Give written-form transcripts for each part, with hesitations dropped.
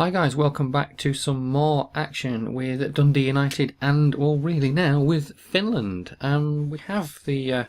Hi guys, welcome back to some more action with Dundee United and, well, really now with Finland. We have the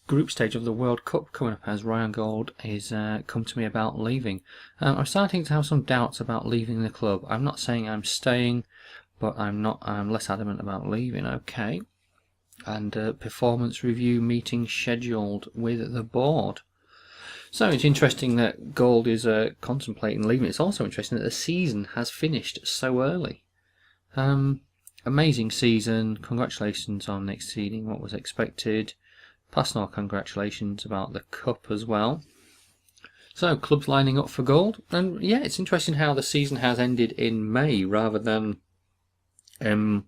group stage of the World Cup coming up as Ryan Gold is come to me about leaving. I'm starting to have some doubts about leaving the club. I'm not saying I'm staying, but I'm less adamant about leaving. Okay, and performance review meeting scheduled with the board. So it's interesting that Gold is contemplating leaving. It's also interesting that the season has finished so early. Amazing season. Congratulations on exceeding what was expected. Personal congratulations about the cup as well. So clubs lining up for Gold. And yeah, it's interesting how the season has ended in May rather than in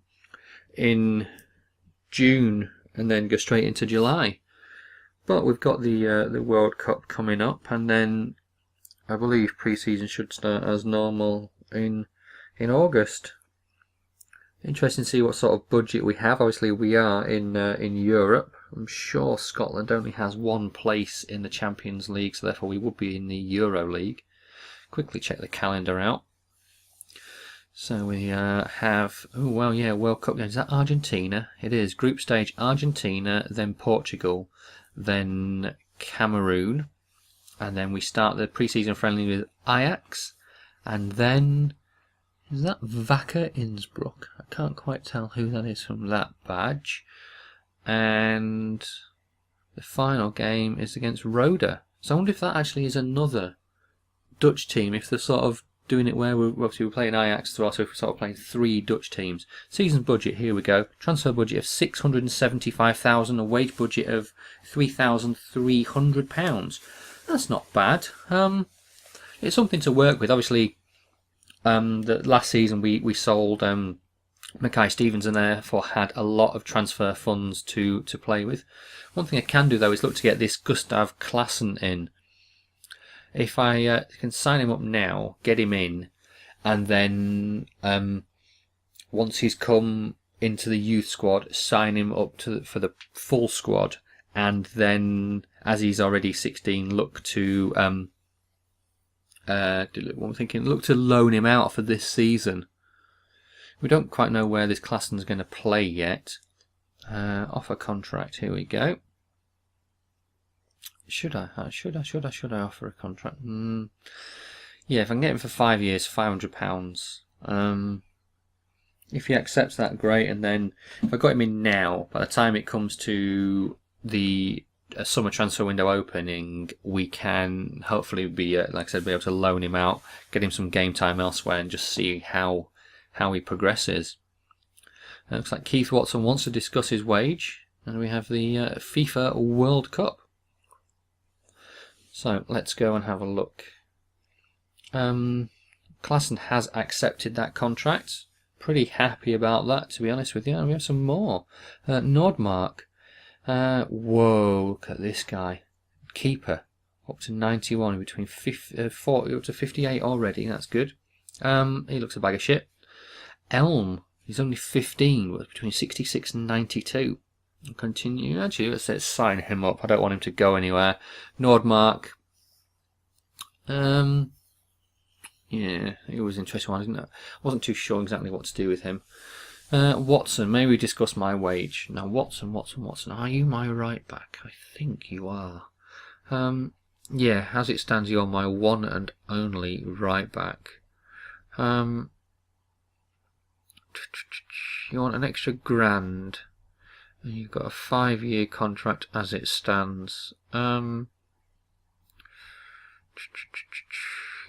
June and then go straight into July. But we've got the World Cup coming up, and then I believe pre-season should start as normal in August. Interesting to see what sort of budget we have. Obviously, we are in Europe. I'm sure Scotland only has one place in the Champions League, so therefore we would be in the Euro League. Quickly check the calendar out. So we have, World Cup games. Is that Argentina? It is. Group stage Argentina, then Portugal, then Cameroon, and then we start the pre-season friendly with Ajax, and then is that Wacker Innsbruck? I can't quite tell who that is from that badge. And the final game is against Roda. So I wonder if that actually is another Dutch team, if they're sort of doing it where we're playing Ajax through, also if we're sort of playing three Dutch teams. Season budget, here we go. Transfer budget of £675,000, a wage budget of £3,300. That's not bad. It's something to work with. Obviously, the last season we sold Mackay Stevens and therefore had a lot of transfer funds to play with. One thing I can do though is look to get this Gustav Klassen in. If I can sign him up now, get him in, and then once he's come into the youth squad, sign him up for the full squad, and then as he's already 16, look to look to loan him out for this season. We don't quite know where this Klassen's going to play yet. Offer contract. Here we go. Should I offer a contract? Yeah, if I can get him for 5 years, £500. If he accepts that, great. And then if I got him in now, by the time it comes to the summer transfer window opening, we can hopefully be, like I said, be able to loan him out, get him some game time elsewhere, and just see how he progresses. It looks like Keith Watson wants to discuss his wage, and we have the FIFA World Cup. So let's go and have a look. Klassen has accepted that contract. Pretty happy about that, to be honest with you. And we have some more. Nordmark. Whoa, look at this guy. Keeper. Up to 91, between 40 up to 58 already. That's good. He looks a bag of shit. Elm. He's only 15, but between 66 and 92. Continue. Actually, let's sign him up. I don't want him to go anywhere. Nordmark. Yeah, it was an interesting one, isn't it? I wasn't too sure exactly what to do with him. Watson. May we discuss my wage? Now, Watson. Are you my right back? I think you are. Yeah, as it stands, you're my one and only right back. You want an extra £1,000. And you've got a 5-year contract as it stands. You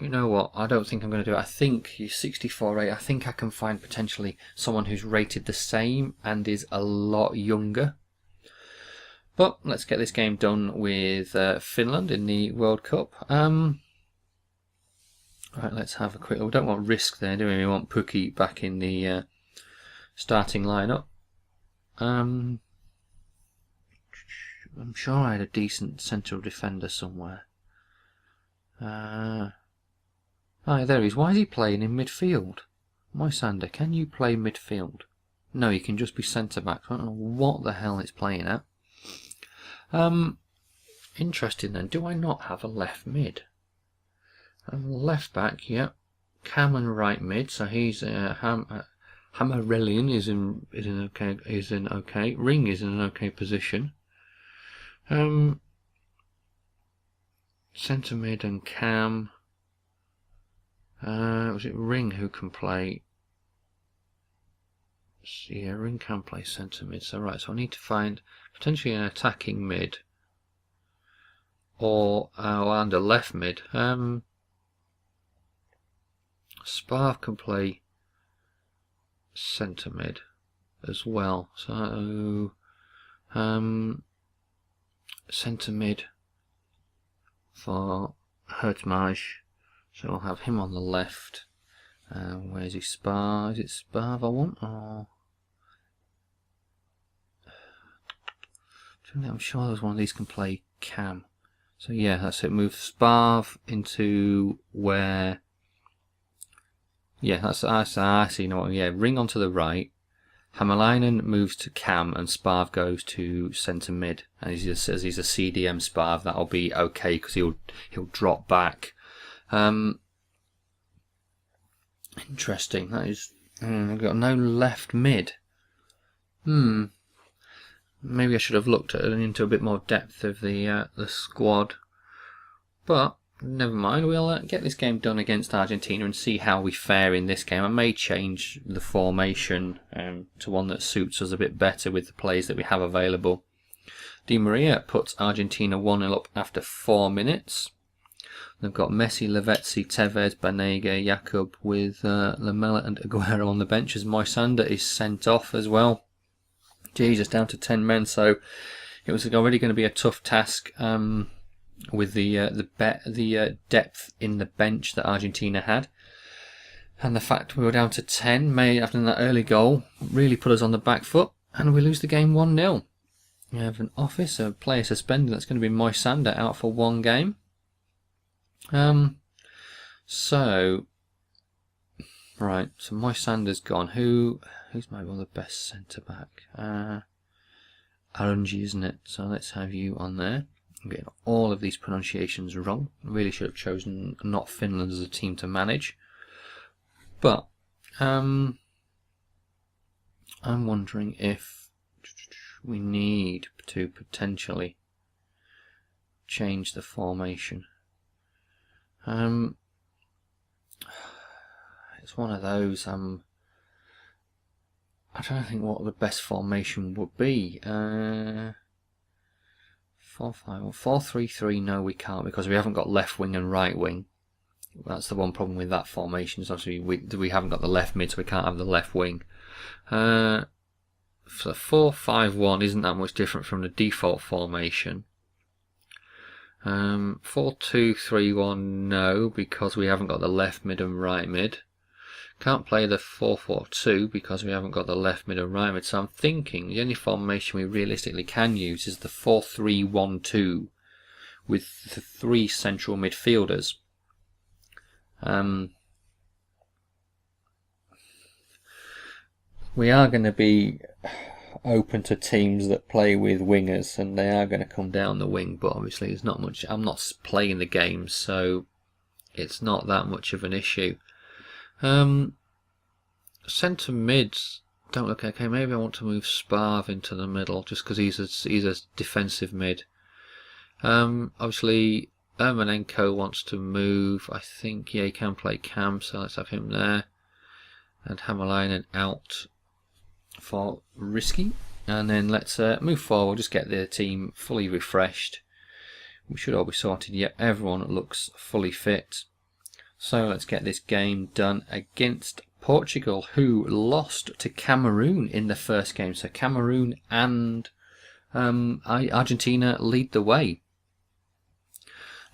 know what? I don't think I'm going to do it. I think he's 64-8. I think I can find potentially someone who's rated the same and is a lot younger. But let's get this game done with Finland in the World Cup. Right, let's have a quick. We don't want risk there, do we? We want Pukki back in the starting lineup. I'm sure I had a decent central defender somewhere. There he is. Why is he playing in midfield? Moisander, can you play midfield? No, you can just be centre back. I don't know what the hell it's playing at. Interesting then. Do I not have a left mid? Left back, yeah. Cam and right mid, so he's Hamarelian is in okay. Ring is in an okay position. Centre mid and Cam. Was it Ring who can play? Yeah, Ring can play centre mid. So right, so I need to find potentially an attacking mid, or and a left mid. Sparv can play centre mid as well. So centre mid for Hertmage. So I'll have him on the left. Where's he? Sparv? Is it Sparv I want? Or I'm sure there's one of these can play Cam. So yeah, that's it. Move Sparv into where. Yeah, that's I see. You know what? Yeah, Ring onto the right. Hämäläinen moves to Cam, and Sparv goes to centre mid. And as he's a CDM Sparv, that'll be okay because he'll drop back. Interesting. That is. I've got no left mid. Maybe I should have looked into a bit more depth of the squad, but never mind. We'll get this game done against Argentina and see how we fare in this game. I may change the formation to one that suits us a bit better with the players that we have available. Di Maria puts Argentina 1-0 up after 4 minutes. They've got Messi, Lavezzi, Tevez, Banega, Jakub with Lamela and Aguero on the bench as Moisander is sent off as well. Jesus, down to 10 men, so it was already going to be a tough task with the depth in the bench that Argentina had, and the fact we were down to 10 made after that early goal really put us on the back foot, and we lose the game 1-0. We have an office, a player suspended. That's going to be Moisander out for 1 game. So right, so Moisander's gone. Who's maybe one of the best centre back? Arunji, isn't it? So let's have you on there. I'm getting all of these pronunciations wrong. I really should have chosen not Finland as a team to manage. But I'm wondering if we need to potentially change the formation. It's one of those. I don't think what the best formation would be. 4-5-1, 4-3-3. No, we can't because we haven't got left wing and right wing. That's the one problem with that formation. Is obviously we haven't got the left mid, so we can't have the left wing. So 4-5-1 isn't that much different from the default formation. 4-2-3-1, no, because we haven't got the left mid and right mid. Can't play the 4-4-2 because we haven't got the left mid and right mid. So I'm thinking the only formation we realistically can use is the 4-3-1-2 with the 3 central midfielders. We are going to be open to teams that play with wingers, and they are going to come down the wing, but obviously there's not much. I'm not playing the game, so it's not that much of an issue. Centre mids don't look okay. Maybe I want to move Sparv into the middle just because he's a defensive mid. Obviously Ermolenko wants to move. I think he can play Cam, so let's have him there. And Hämäläinen out for risky. And then let's move forward. Just get the team fully refreshed. We should all be sorted. Yet everyone looks fully fit. So let's get this game done against Portugal, who lost to Cameroon in the first game. So Cameroon and Argentina lead the way.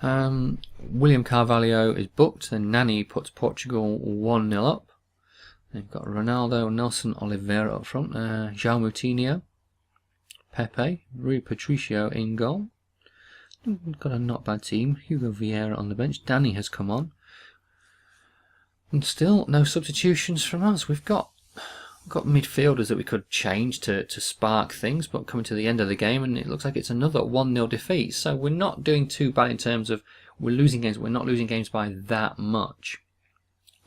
William Carvalho is booked, and Nani puts Portugal 1-0 up. They've got Ronaldo, Nelson Oliveira up front, João Moutinho, Pepe, Rui Patricio in goal. Got a not bad team. Hugo Vieira on the bench. Danny has come on. And still no substitutions from us. We've got midfielders that we could change to spark things, but coming to the end of the game, and it looks like it's another 1-0 defeat. So we're not doing too bad in terms of we're losing games. We're not losing games by that much.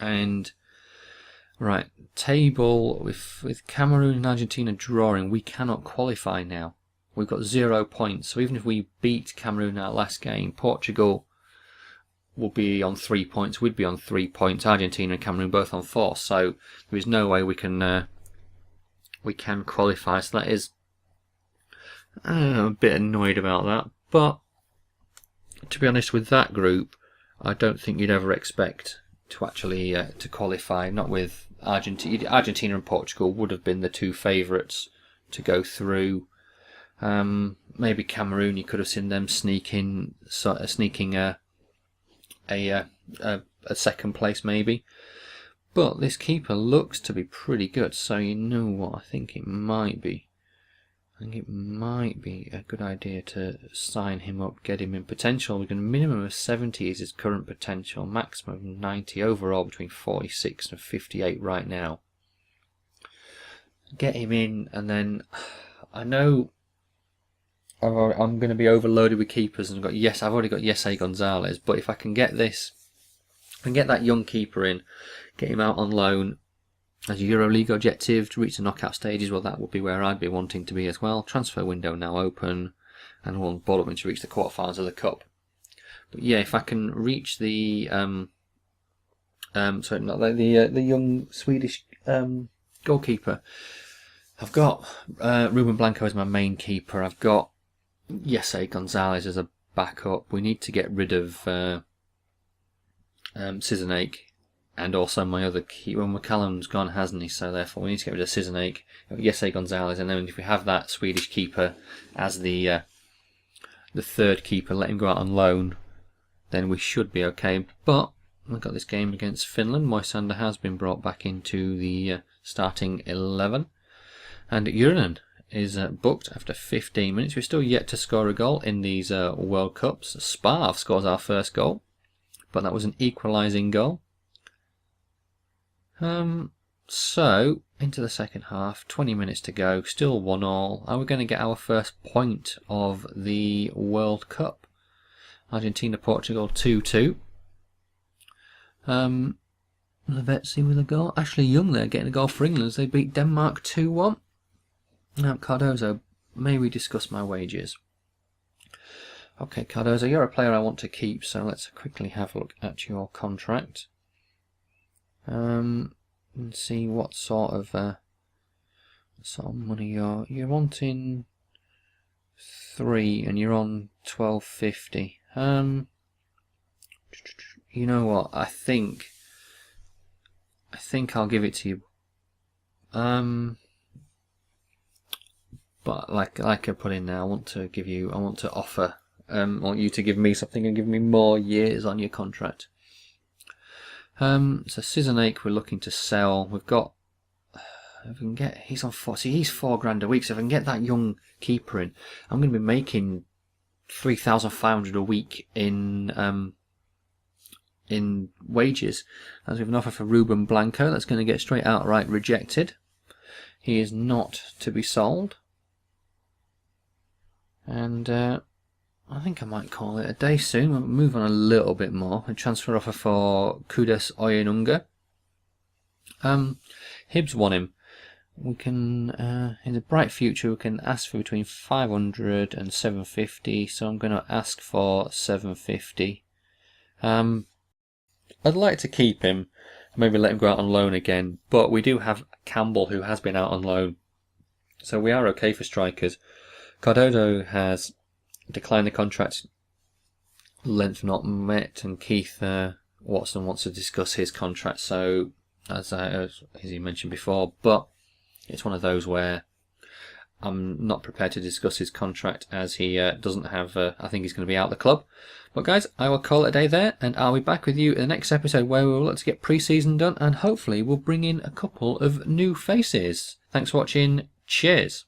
And right, table with Cameroon and Argentina drawing, we cannot qualify now. We've got 0 points. So even if we beat Cameroon in our last game, Portugal will be on 3 points. We'd be on 3 points. Argentina and Cameroon both on 4. So there is no way we can qualify. So that is I'm a bit annoyed about that. But to be honest, with that group, I don't think you'd ever expect to actually to qualify. Not with Argentina. Argentina and Portugal would have been the two favourites to go through. Maybe Cameroon, you could have seen them sneaking a second place maybe. But this keeper looks to be pretty good, so you know what, I think it might be a good idea to sign him up, get him in potential. We're going to minimum of 70 is his current potential, maximum of 90, overall between 46 and 58 right now. Get him in, and then I know I'm going to be overloaded with keepers, and I've already got Jesse Gonzalez, but if I can get this, and get that young keeper in, get him out on loan as a EuroLeague objective to reach the knockout stages, well, that would be where I'd be wanting to be as well. Transfer window now open, and we'll ball up to reach the quarterfinals of the Cup. But yeah, if I can reach the the young Swedish goalkeeper, I've got Ruben Blanco as my main keeper. I've got Jesse Gonzalez as a backup. We need to get rid of Cizinake, and also my other keeper. Well, McCallum's gone, hasn't he? So therefore we need to get rid of Cizinake, Jesse Gonzalez, and then if we have that Swedish keeper as the third keeper, let him go out on loan, then we should be okay. But we've got this game against Finland. Moisander has been brought back into the starting 11, and Uranen is booked after 15 minutes. We're still yet to score a goal in these World Cups. Sparv scores our first goal, but that was an equalising goal. So, into the second half, 20 minutes to go, still 1-1. Are we going to get our first point of the World Cup? Argentina-Portugal 2-2. Lavezzi with a goal. Ashley Young there getting a goal for England as they beat Denmark 2-1. Now, Cardozo, may we discuss my wages? Okay, Cardozo, you're a player I want to keep, so let's quickly have a look at your contract. And see what sort of money you're wanting. 3, and you're on 12.50. You know what? I think I'll give it to you. But like I put in there, I want to offer. I want you to give me something and give me more years on your contract. So Cizinake we're looking to sell. We've got, if we can get, he's on 4. See, he's £4,000 a week. So if I can get that young keeper in, I'm going to be making 3,500 a week in wages. As we have an offer for Ruben Blanco, that's going to get straight outright rejected. He is not to be sold. And I think I might call it a day soon. We'll move on a little bit more. A transfer offer for Kudas Oyinunga. Hibs want him. We can, in the bright future, we can ask for between 500 and 750. So I'm going to ask for 750. I'd like to keep him. Maybe let him go out on loan again. But we do have Campbell, who has been out on loan. So we are okay for strikers. Cardozo has declined the contract, length not met, and Keith Watson wants to discuss his contract. So, as he mentioned before, but it's one of those where I'm not prepared to discuss his contract as he doesn't have. I think he's going to be out of the club. But guys, I will call it a day there, and I'll be back with you in the next episode where we will look to get pre-season done, and hopefully we'll bring in a couple of new faces. Thanks for watching. Cheers.